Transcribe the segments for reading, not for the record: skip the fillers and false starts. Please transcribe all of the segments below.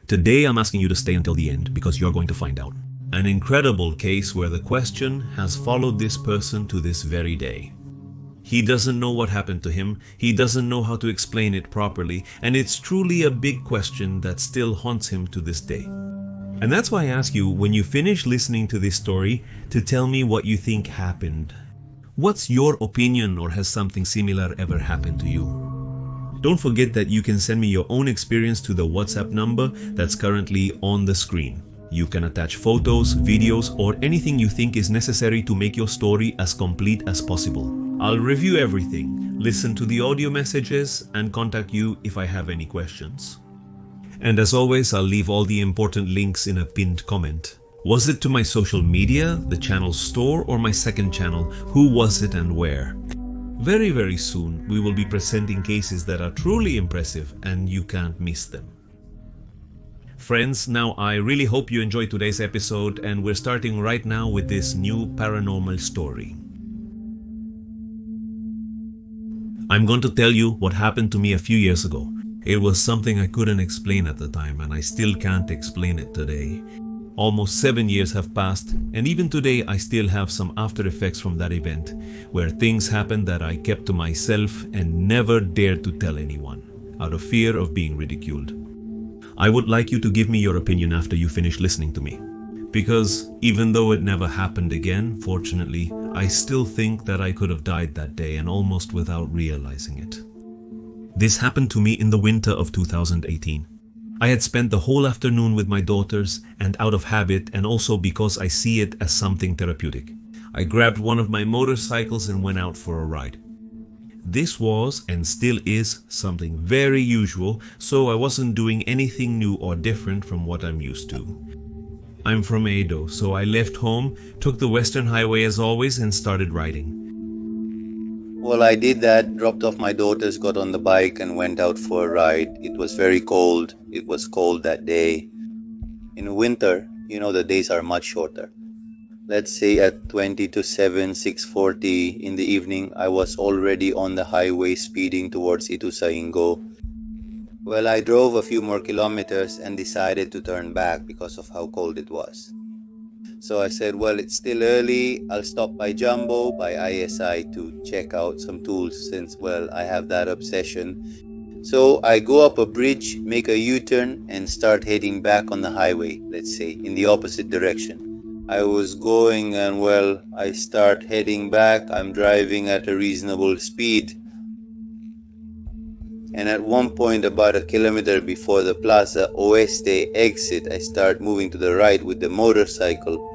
Today I'm asking you to stay until the end because you're going to find out. An incredible case where the question has followed this person to this very day. He doesn't know what happened to him, he doesn't know how to explain it properly, and it's truly a big question that still haunts him to this day. And that's why I ask you, when you finish listening to this story, to tell me what you think happened. What's your opinion, or has something similar ever happened to you? Don't forget that you can send me your own experience to the WhatsApp number that's currently on the screen. You can attach photos, videos, or anything you think is necessary to make your story as complete as possible. I'll review everything, listen to the audio messages, and contact you if I have any questions. And as always, I'll leave all the important links in a pinned comment. Was it to my social media, the channel's store, or my second channel? Who was it and where? Very, very soon, we will be presenting cases that are truly impressive and you can't miss them. Friends, now I really hope you enjoyed today's episode, and we're starting right now with this new paranormal story. I'm going to tell you what happened to me a few years ago. It was something I couldn't explain at the time, and I still can't explain it today. Almost 7 years have passed, and even today I still have some after effects from that event, where things happened that I kept to myself and never dared to tell anyone, out of fear of being ridiculed. I would like you to give me your opinion after you finish listening to me, because even though it never happened again, fortunately, I still think that I could have died that day, and almost without realizing it. This happened to me in the winter of 2018. I had spent the whole afternoon with my daughters, and out of habit and also because I see it as something therapeutic, I grabbed one of my motorcycles and went out for a ride. This was and still is something very usual, so I wasn't doing anything new or different from what I'm used to. I'm from Edo, so I left home, took the Western Highway as always, and started riding. Well, I did that, dropped off my daughters, got on the bike and went out for a ride. It was very cold. It was cold that day. In winter, the days are much shorter. Let's say at 20 to 7, 6:40 in the evening, I was already on the highway speeding towards Ituzaingó. Well, I drove a few more kilometers and decided to turn back because of how cold it was. So I said, well, it's still early. I'll stop by Jumbo, by ISI to check out some tools since, well, I have that obsession. So I go up a bridge, make a U-turn, and start heading back on the highway, let's say, in the opposite direction. I was going and, well, I start heading back. I'm driving at a reasonable speed. And at one point, about a kilometer before the Plaza Oeste exit, I start moving to the right with the motorcycle.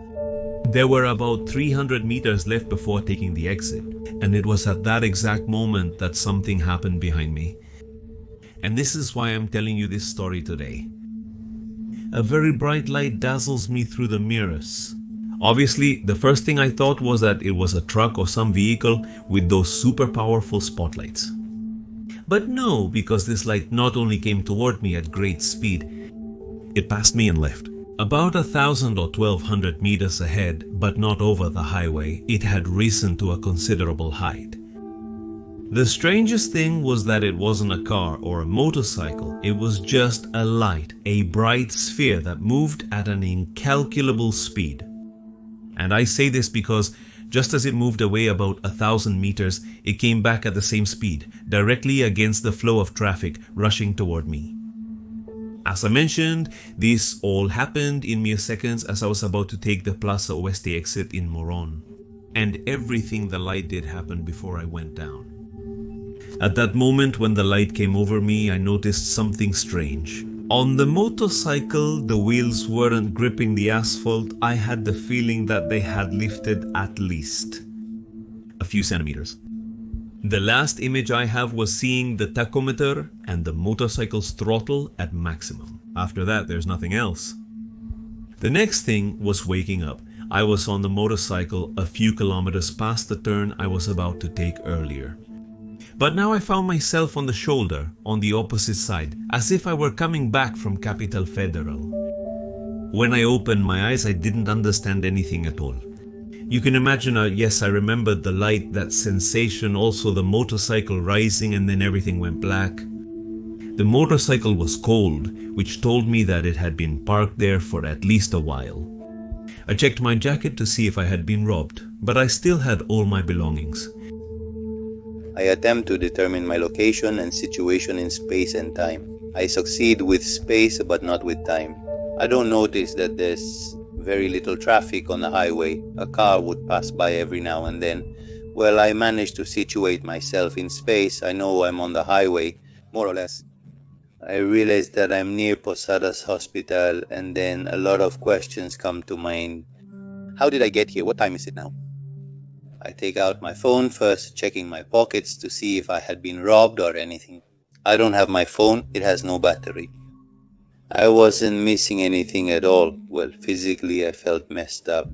There were about 300 meters left before taking the exit, and it was at that exact moment that something happened behind me. And this is why I'm telling you this story today. A very bright light dazzles me through the mirrors. Obviously, the first thing I thought was that it was a truck or some vehicle with those super powerful spotlights. But no, because this light not only came toward me at great speed, it passed me and left. About 1,000 or 1,200 meters ahead, but not over the highway, it had risen to a considerable height. The strangest thing was that it wasn't a car or a motorcycle, it was just a light, a bright sphere that moved at an incalculable speed. And I say this because just as it moved away about 1,000 meters, it came back at the same speed, directly against the flow of traffic rushing toward me. As I mentioned, this all happened in mere seconds as I was about to take the Plaza Oeste exit in Moron. And everything the light did happened before I went down. At that moment when the light came over me, I noticed something strange. On the motorcycle, the wheels weren't gripping the asphalt. I had the feeling that they had lifted at least a few centimeters. The last image I have was seeing the tachometer and the motorcycle's throttle at maximum. After that, there's nothing else. The next thing was waking up. I was on the motorcycle a few kilometers past the turn I was about to take earlier. But now I found myself on the shoulder, on the opposite side, as if I were coming back from Capital Federal. When I opened my eyes, I didn't understand anything at all. You can imagine, yes, I remembered the light, that sensation, also the motorcycle rising, and then everything went black. The motorcycle was cold, which told me that it had been parked there for at least a while. I checked my jacket to see if I had been robbed, but I still had all my belongings. I attempt to determine my location and situation in space and time. I succeed with space but not with time. I don't notice that there's very little traffic on the highway. A car would pass by every now and then. Well, I manage to situate myself in space. I know I'm on the highway, more or less. I realize that I'm near Posadas Hospital, and then a lot of questions come to mind. How did I get here? What time is it now? I take out my phone first, checking my pockets to see if I had been robbed or anything. I don't have my phone, it has no battery. I wasn't missing anything at all. Well, physically I felt messed up.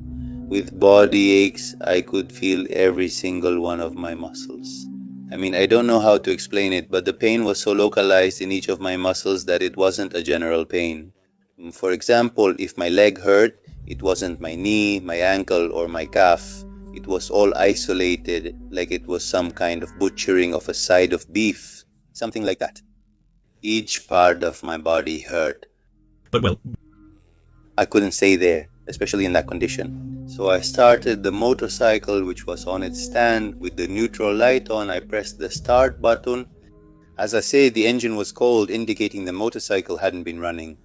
With body aches, I could feel every single one of my muscles. I don't know how to explain it, but the pain was so localized in each of my muscles that it wasn't a general pain. For example, if my leg hurt, it wasn't my knee, my ankle, or my calf. It was all isolated, like it was some kind of butchering of a side of beef, something like that. Each part of my body hurt. But well, I couldn't stay there, especially in that condition. So I started the motorcycle, which was on its stand. With the neutral light on, I pressed the start button. As I say, the engine was cold, indicating the motorcycle hadn't been running.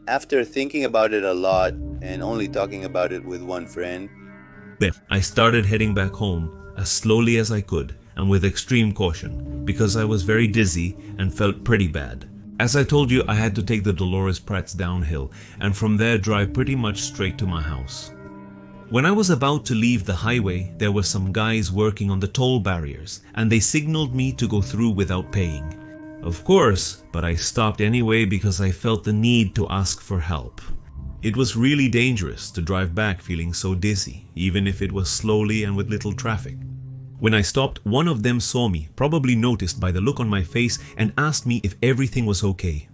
After thinking about it a lot and only talking about it with one friend, I started heading back home as slowly as I could and with extreme caution because I was very dizzy and felt pretty bad. As I told you, I had to take the Dolores Prats downhill and from there drive pretty much straight to my house. When I was about to leave the highway, there were some guys working on the toll barriers and they signaled me to go through without paying. Of course, but I stopped anyway because I felt the need to ask for help. It was really dangerous to drive back feeling so dizzy, even if it was slowly and with little traffic. When I stopped, one of them saw me, probably noticed by the look on my face, and asked me if everything was okay.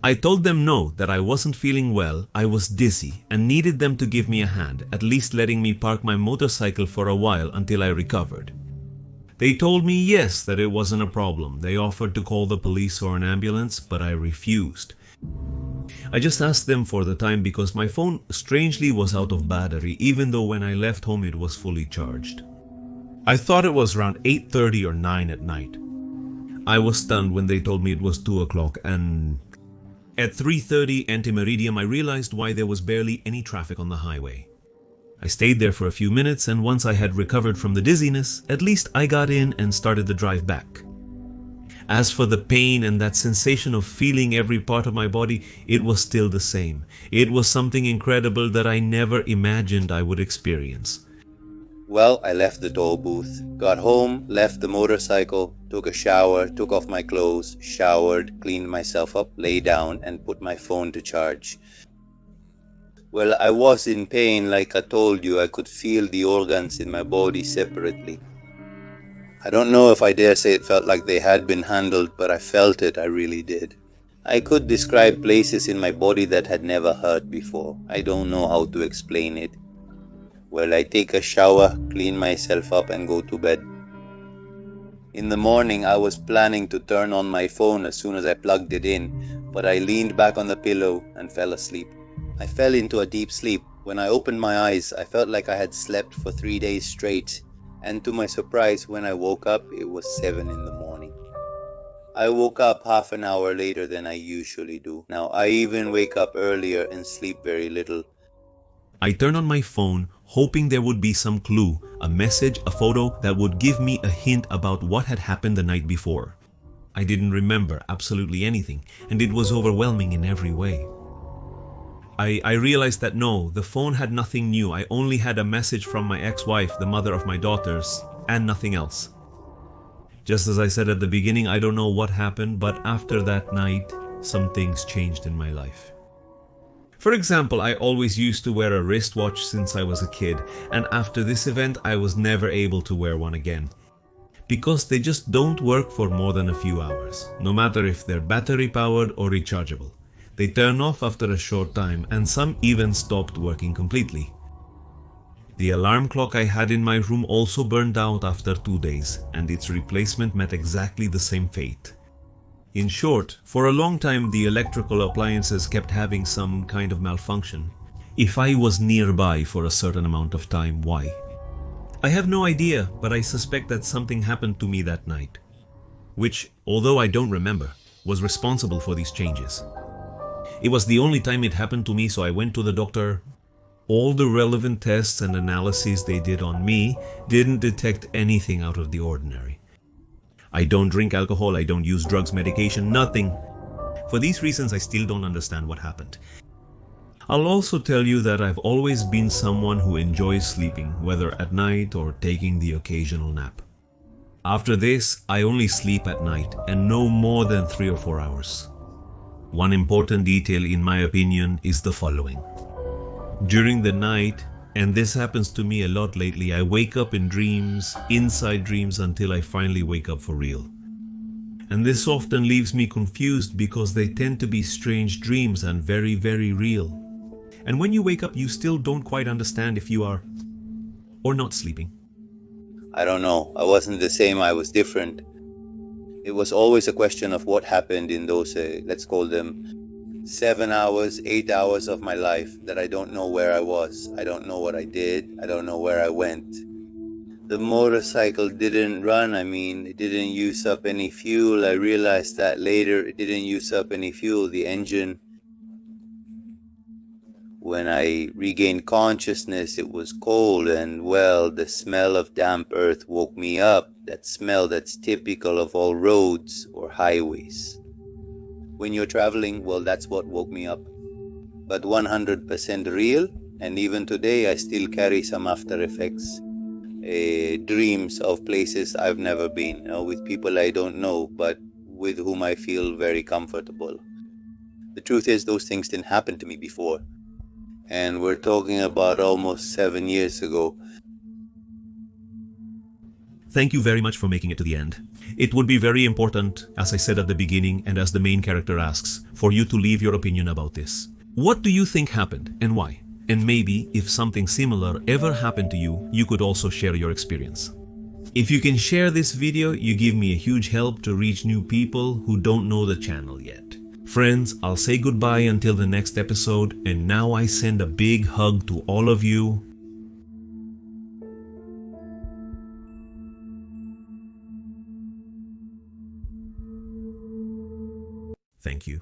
I told them no, that I wasn't feeling well, I was dizzy, and needed them to give me a hand, at least letting me park my motorcycle for a while until I recovered. They told me yes, that it wasn't a problem. They offered to call the police or an ambulance, but I refused. I just asked them for the time because my phone strangely was out of battery, even though when I left home it was fully charged. I thought it was around 8:30 or 9 at night. I was stunned when they told me it was 2 o'clock, and at 3:30 anti-meridium I realized why there was barely any traffic on the highway. I stayed there for a few minutes, and once I had recovered from the dizziness, at least I got in and started the drive back. As for the pain and that sensation of feeling every part of my body, it was still the same. It was something incredible that I never imagined I would experience. Well, I left the toll booth, got home, left the motorcycle, took a shower, took off my clothes, showered, cleaned myself up, lay down, and put my phone to charge. Well, I was in pain. Like I told you, I could feel the organs in my body separately. I don't know if I dare say it felt like they had been handled, but I felt it, I really did. I could describe places in my body that had never hurt before. I don't know how to explain it. Well, I take a shower, clean myself up, and go to bed. In the morning, I was planning to turn on my phone as soon as I plugged it in, but I leaned back on the pillow and fell asleep. I fell into a deep sleep. When I opened my eyes, I felt like I had slept for 3 days straight. And to my surprise, when I woke up, it was 7 in the morning. I woke up half an hour later than I usually do. Now, I even wake up earlier and sleep very little. I turned on my phone, hoping there would be some clue, a message, a photo that would give me a hint about what had happened the night before. I didn't remember absolutely anything, and it was overwhelming in every way. I realized that no, the phone had nothing new. I only had a message from my ex-wife, the mother of my daughters, and nothing else. Just as I said at the beginning, I don't know what happened, but after that night, some things changed in my life. For example, I always used to wear a wristwatch since I was a kid, and after this event, I was never able to wear one again. Because they just don't work for more than a few hours, no matter if they're battery powered or rechargeable. They turn off after a short time, and some even stopped working completely. The alarm clock I had in my room also burned out after 2 days, and its replacement met exactly the same fate. In short, for a long time the electrical appliances kept having some kind of malfunction. If I was nearby for a certain amount of time, why? I have no idea, but I suspect that something happened to me that night, which, although I don't remember, was responsible for these changes. It was the only time it happened to me, so I went to the doctor. All the relevant tests and analyses they did on me didn't detect anything out of the ordinary. I don't drink alcohol, I don't use drugs, medication, nothing. For these reasons, I still don't understand what happened. I'll also tell you that I've always been someone who enjoys sleeping, whether at night or taking the occasional nap. After this, I only sleep at night and no more than 3 or 4 hours. One important detail, in my opinion, is the following. During the night, and this happens to me a lot lately, I wake up in dreams, inside dreams, until I finally wake up for real. And this often leaves me confused because they tend to be strange dreams and very, very real. And when you wake up, you still don't quite understand if you are or not sleeping. I don't know. I wasn't the same. I was different. It was always a question of what happened in those, let's call them 7 hours, 8 hours of my life that I don't know where I was. I don't know what I did. I don't know where I went. The motorcycle didn't run. It didn't use up any fuel. I realized that later. It didn't use up any fuel. The engine, when I regained consciousness, it was cold, and well, the smell of damp earth woke me up. That smell that's typical of all roads or highways. When you're traveling, well, that's what woke me up. But 100% real, and even today I still carry some after effects, dreams of places I've never been, with people I don't know, but with whom I feel very comfortable. The truth is, those things didn't happen to me before. And we're talking about almost 7 years ago. Thank you very much for making it to the end. It would be very important, as I said at the beginning and as the main character asks, for you to leave your opinion about this. What do you think happened and why? And maybe if something similar ever happened to you, you could also share your experience. If you can share this video, you give me a huge help to reach new people who don't know the channel yet. Friends, I'll say goodbye until the next episode, and now I send a big hug to all of you. Thank you.